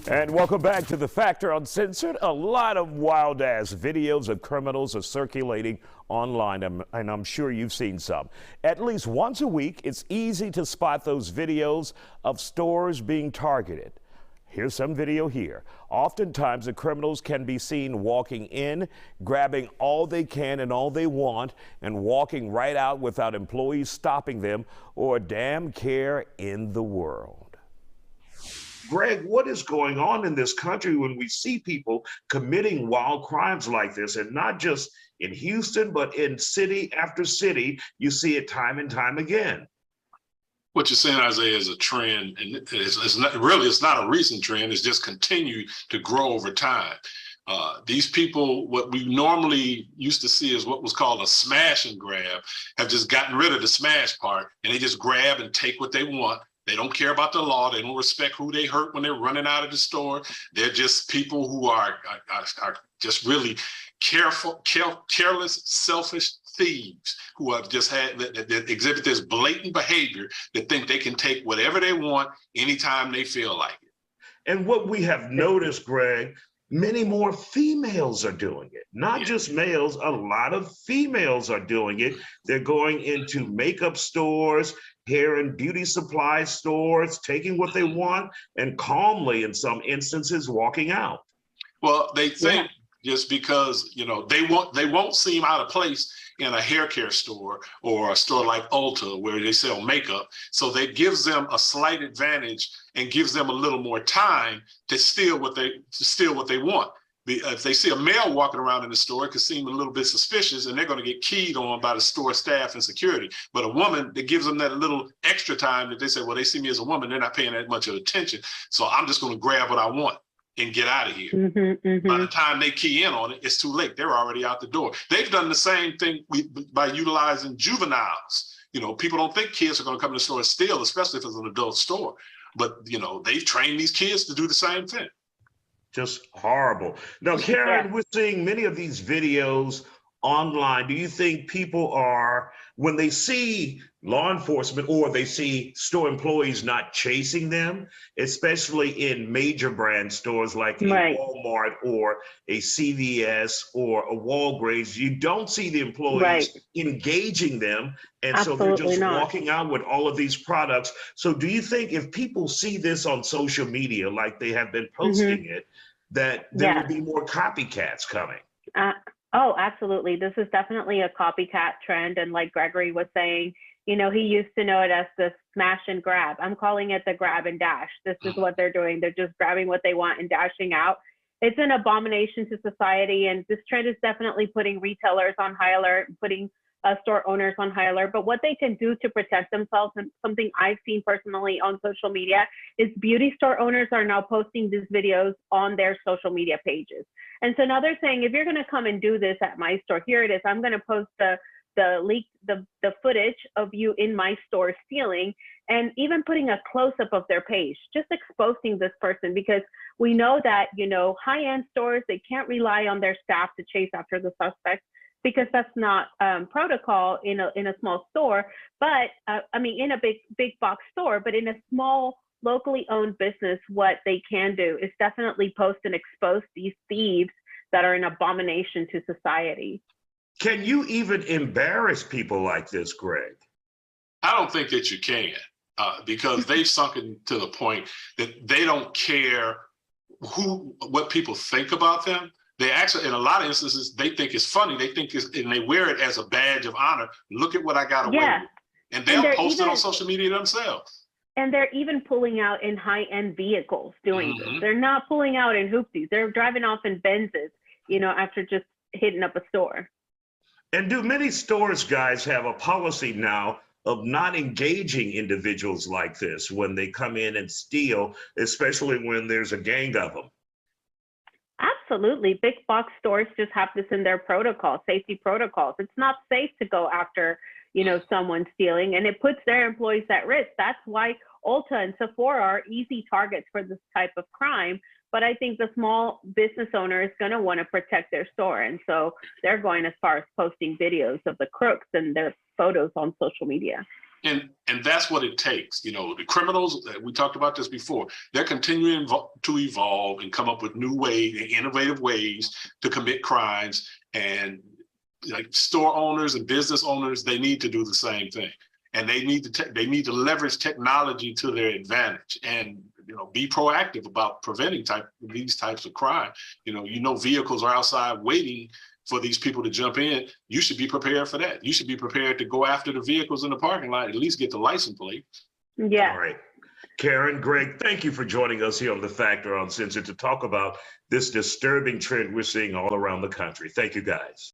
And welcome back to The Factor Uncensored. A lot of wild-ass videos of criminals are circulating online, and I'm sure you've seen some. At least once a week, it's easy to spot those videos of stores being targeted. Here's some video here. Oftentimes, the criminals can be seen walking in, grabbing all they can and all they want, and walking right out without employees stopping them or a damn care in the world. Greg, what is going on in this country when we see people committing wild crimes like this? And not just in Houston, but in city after city, you see it time and time again. What you're saying, Isaiah, is a trend, and it's not a recent trend. It's just continued to grow over time. These people, what we normally used to see as what was called a smash and grab, have just gotten rid of the smash part, and they just grab and take what they want. They don't care about the law. They don't respect who they hurt when they're running out of the store. They're just people who are just really careless, selfish thieves who have just had that exhibit this blatant behavior that think they can take whatever they want anytime they feel like it. And what we have noticed, Greg, many more females are doing it, not just males. A lot of females are doing it. They're going into makeup stores, hair and beauty supply stores, taking what they want and calmly, in some instances, walking out. Well, they think just because, you know, they won't seem out of place in a hair care store or a store like Ulta where they sell makeup. So that gives them a slight advantage and gives them a little more time to steal what they want. If they see a male walking around in the store, it could seem a little bit suspicious, and they're going to get keyed on by the store staff and security. But a woman, that gives them that little extra time that they say, well, they see me as a woman, they're not paying that much of attention, so I'm just going to grab what I want and get out of here. By the time they key in on it, it's too late. They're already out the door. They've done the same thing by utilizing juveniles. You know, people don't think kids are going to come in the store and steal, especially if it's an adult store. But, you know, they've trained these kids to do the same thing. Just horrible. Now, Karen, we're seeing many of these videos online. Do you think people are, when they see law enforcement or they see store employees not chasing them, especially in major brand stores like a Walmart or a CVS or a Walgreens, you don't see the employees engaging them. And so they're just walking out with all of these products. So do you think if people see this on social media, like they have been posting it, that there will be more copycats coming? Oh, absolutely. This is definitely a copycat trend. And like Gregory was saying, you know, he used to know it as the smash and grab. I'm calling it the grab and dash. This is what they're doing. They're just grabbing what they want and dashing out. It's an abomination to society. And this trend is definitely putting retailers on high alert, putting store owners on high alert. But what they can do to protect themselves, and something I've seen personally on social media, is beauty store owners are now posting these videos on their social media pages. And so now they're saying, if you're going to come and do this at my store, here it is. I'm going to post the footage of you in my store stealing, and even putting a close-up of their page, just exposing this person, because we know that, you know, high-end stores, they can't rely on their staff to chase after the suspects, because that's not protocol in a small store. But I mean, in a big box store, but in a small locally owned business, what they can do is definitely post and expose these thieves that are an abomination to society. Can you even embarrass people like this, Greg? I don't think that you can, because they've sunken to the point that they don't care what people think about them. They actually, in a lot of instances, they think it's funny. They think and they wear it as a badge of honor. Look at what I got away with. And they'll post it on social media themselves. And they're even pulling out in high-end vehicles doing this. They're not pulling out in hoopties. They're driving off in Benzes, you know, after just hitting up a store. And do many stores, guys, have a policy now of not engaging individuals like this when they come in and steal, especially when there's a gang of them? Absolutely. Big box stores just have this in their protocol, safety protocols. It's not safe to go after, you know, someone stealing, and it puts their employees at risk. That's why Ulta and Sephora are easy targets for this type of crime. But I think the small business owner is going to want to protect their store. And so they're going as far as posting videos of the crooks and their photos on social media. And that's what it takes. You know, the criminals, we talked about this before, they're continuing to evolve and come up with new ways, innovative ways to commit crimes. And like store owners and business owners, they need to do the same thing. And they need to leverage technology to their advantage and, you know, be proactive about preventing these types of crime. You know, vehicles are outside waiting for these people to jump in. You should be prepared for that. You should be prepared to go after the vehicles in the parking lot, at least get the license plate. Yeah. All right. Karen, Greg, thank you for joining us here on The Factor Uncensored to talk about this disturbing trend we're seeing all around the country. Thank you, guys.